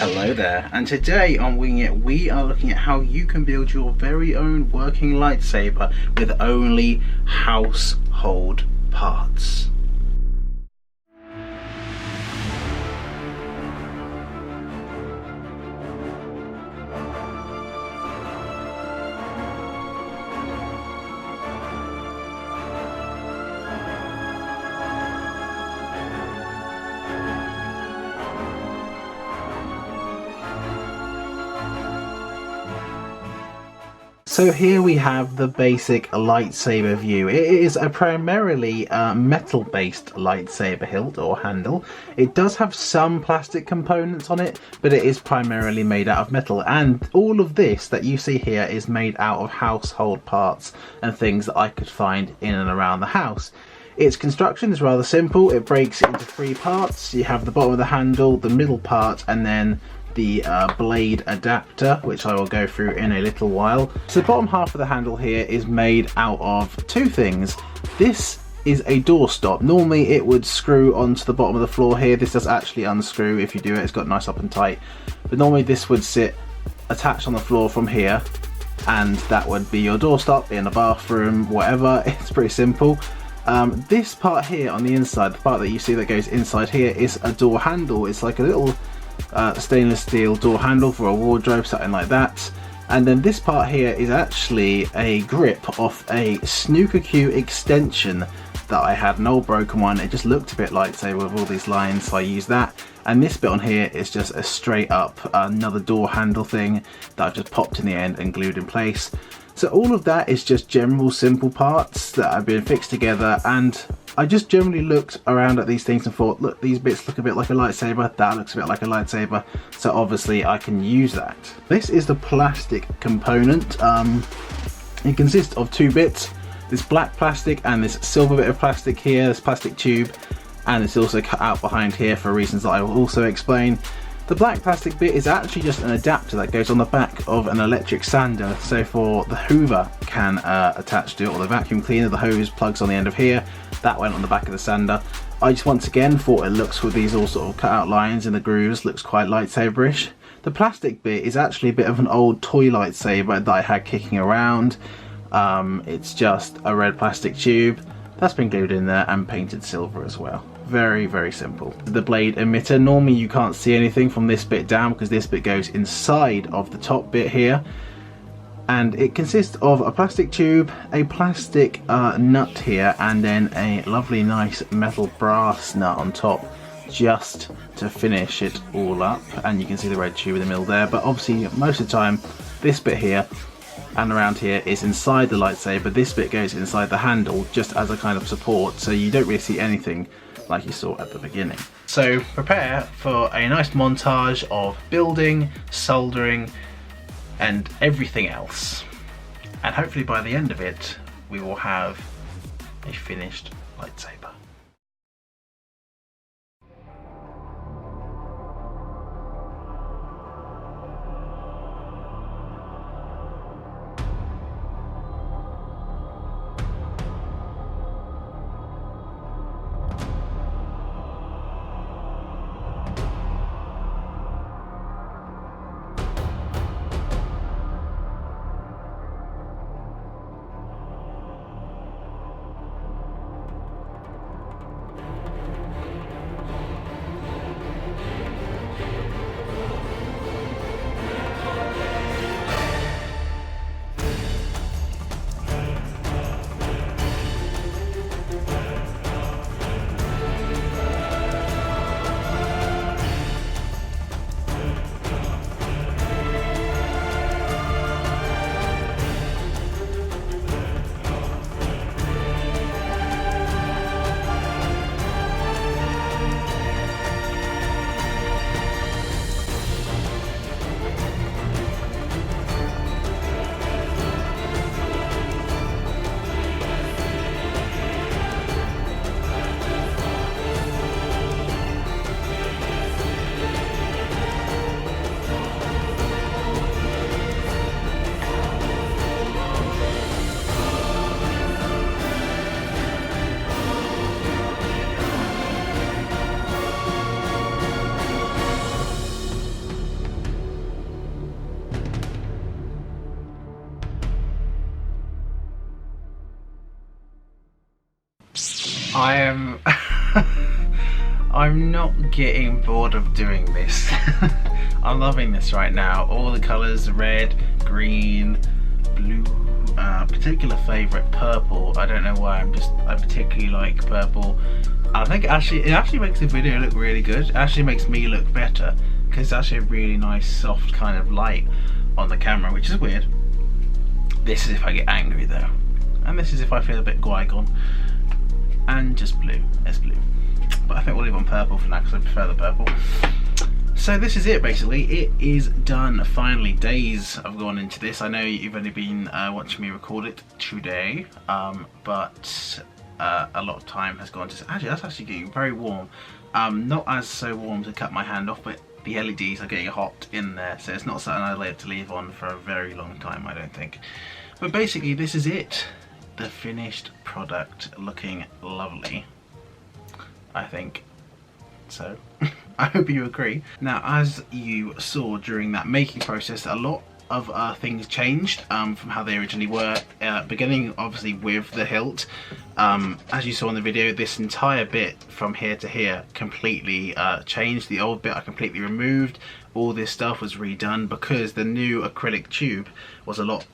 Hello there, and today on Wing It we are looking at how you can build your very own working lightsaber with only household parts. So here we have the basic lightsaber view. It is a primarily metal based lightsaber hilt or handle. It does have some plastic components on it, but it is primarily made out of metal, and all of this that you see here is made out of household parts and things that I could find in and around the house. Its construction is rather simple. It breaks into three parts. You have the bottom of the handle, the middle part, and then the blade adapter, which I will go through in a little while. So the bottom half of the handle here is made out of two things. This is a doorstop. Normally it would screw onto the bottom of the floor here. This does actually unscrew if you do it. It's got nice up and tight. But normally this would sit attached on the floor from here, and that would be your doorstop in a bathroom, whatever. It's pretty simple. This part here on the inside, the part that you see that goes inside here, is a door handle. It's like a little stainless steel door handle for a wardrobe, something like that. And then this part here is actually a grip off a snooker cue extension that I had, an old broken one. It just looked a bit lightsaber with all these lines, so I used that. And this bit on here is just a straight up another door handle thing that I've just popped in the end and glued in place. So all of that is just general simple parts that have been fixed together, and I just generally looked around at these things and thought, look, these bits look a bit like a lightsaber, that looks a bit like a lightsaber, so obviously I can use that. This is the plastic component. It consists of two bits, this black plastic and this silver bit of plastic here, this plastic tube, and it's also cut out behind here for reasons that I will also explain. The black plastic bit is actually just an adapter that goes on the back of an electric sander, so for the hoover can attach to it, or the vacuum cleaner, the hose plugs on the end of here, that went on the back of the sander. I just once again thought it looks, with these all sort of cut out lines in the grooves, looks quite lightsaberish. The plastic bit is actually a bit of an old toy lightsaber that I had kicking around. It's just a red plastic tube that's been glued in there and painted silver as well. Very, very simple. The blade emitter, normally you can't see anything from this bit down because this bit goes inside of the top bit here, and it consists of a plastic tube, a plastic nut here, and then a lovely nice metal brass nut on top just to finish it all up. And you can see the red tube in the middle there, but obviously most of the time this bit here and around here is inside the lightsaber. This bit goes inside the handle just as a kind of support, so you don't really see anything like you saw at the beginning. So prepare for a nice montage of building, soldering, and everything else. And hopefully by the end of it, we will have a finished lightsaber. I am I'm not getting bored of doing this. I'm loving this right now. All the colours, red, green, blue, particular favourite purple. I don't know why, I particularly like purple. I think it actually makes the video look really good. It actually makes me look better because it's actually a really nice soft kind of light on the camera, which is weird. This is if I get angry though, and this is if I feel a bit Qui-Gon. And just blue, it's blue. But I think we'll leave on purple for now because I prefer the purple. So this is it basically. It is done finally. Days have gone into this. I know you've only been watching me record it today, but a lot of time has gone to... Actually, that's actually getting very warm. Not as so warm to cut my hand off, but the LEDs are getting hot in there, so it's not something I'd like to leave on for a very long time, I don't think. But basically, this is it. The finished product, looking lovely, I think so. I hope you agree. Now, as you saw during that making process, a lot of things changed from how they originally were, beginning obviously with the hilt. As you saw in the video, this entire bit from here to here completely changed. The old bit I completely removed. All this stuff was redone because the new acrylic tube was a lot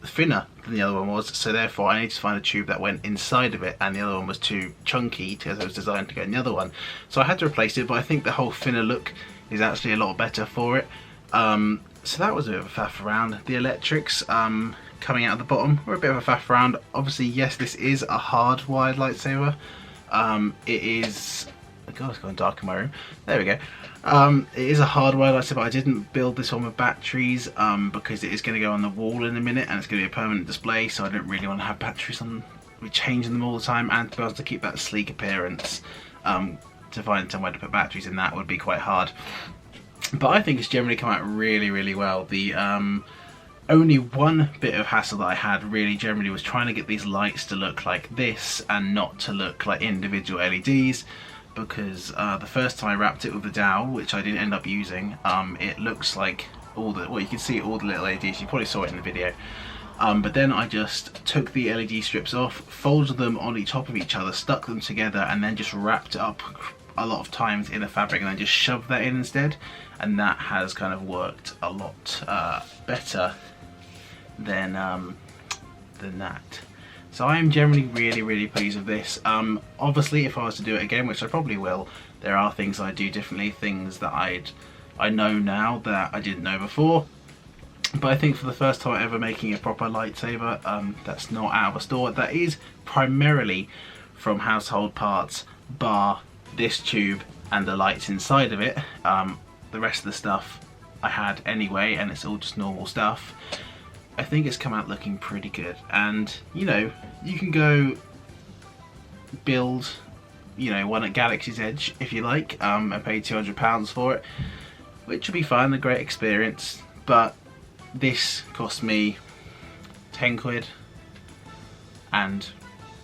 thinner than the other one was, so therefore I need to find a tube that went inside of it, and the other one was too chunky because it was designed to go in the other one, so I had to replace it. But I think the whole thinner look is actually a lot better for it. So that was a bit of a faff around. The electrics coming out of the bottom were a bit of a faff around. Obviously, yes, this is a hardwired lightsaber. It is... God, it's gone dark in my room. There we go. It is a hardwired lightsaber. I didn't build this one with batteries because it is going to go on the wall in a minute and it's going to be a permanent display, so I don't really want to have batteries on, be changing them all the time, and to be able to keep that sleek appearance, to find somewhere to put batteries in that would be quite hard. But I think it's generally come out really, really well. The only one bit of hassle that I had really generally was trying to get these lights to look like this and not to look like individual LEDs. Because the first time I wrapped it with the dowel, which I didn't end up using, it looks like all the, well, you can see all the little LEDs, you probably saw it in the video. But then I just took the LED strips off, folded them on each top of each other, stuck them together, and then just wrapped it up a lot of times in the fabric, and then just shoved that in instead. And that has kind of worked a lot better than that. So I am generally really, really pleased with this. Obviously, if I was to do it again, which I probably will, there are things I do differently, things that I know now that I didn't know before. But I think for the first time ever making a proper lightsaber, that's not out of a store, that is primarily from household parts, bar this tube and the lights inside of it. The rest of the stuff I had anyway, and it's all just normal stuff. I think it's come out looking pretty good, and you know, you can go build, you know, one at Galaxy's Edge if you like, and pay £200 for it, which would be fine, a great experience. But this cost me 10 quid and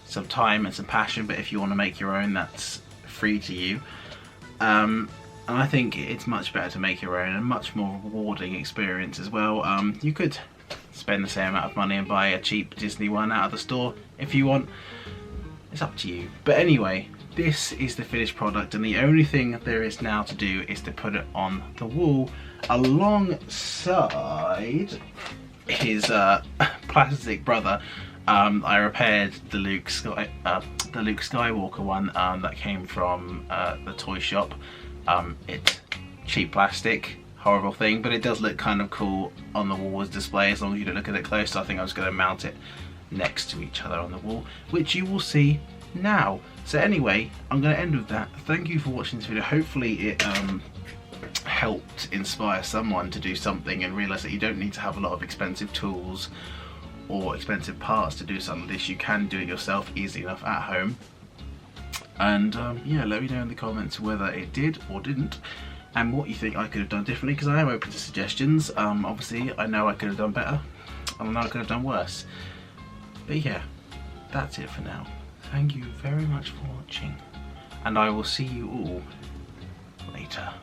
some time and some passion, but if you want to make your own, that's free to you. And I think it's much better to make your own, and much more rewarding experience as well. You could spend the same amount of money and buy a cheap Disney one out of the store if you want. It's up to you. But anyway, this is the finished product, and the only thing there is now to do is to put it on the wall alongside his plastic brother. I repaired the Luke Skywalker one that came from the toy shop. It's cheap plastic, horrible thing, but it does look kind of cool on the wall as display as long as you don't look at it close. So I think I was going to mount it next to each other on the wall, which you will see now. So anyway, I'm going to end with that. Thank you for watching this video. Hopefully it helped inspire someone to do something and realise that you don't need to have a lot of expensive tools or expensive parts to do something like this. You can do it yourself easily enough at home. And yeah, let me know in the comments whether it did or didn't, and what you think I could have done differently, because I am open to suggestions. Obviously I know I could have done better, and I know I could have done worse. But yeah, that's it for now. Thank you very much for watching, and I will see you all later.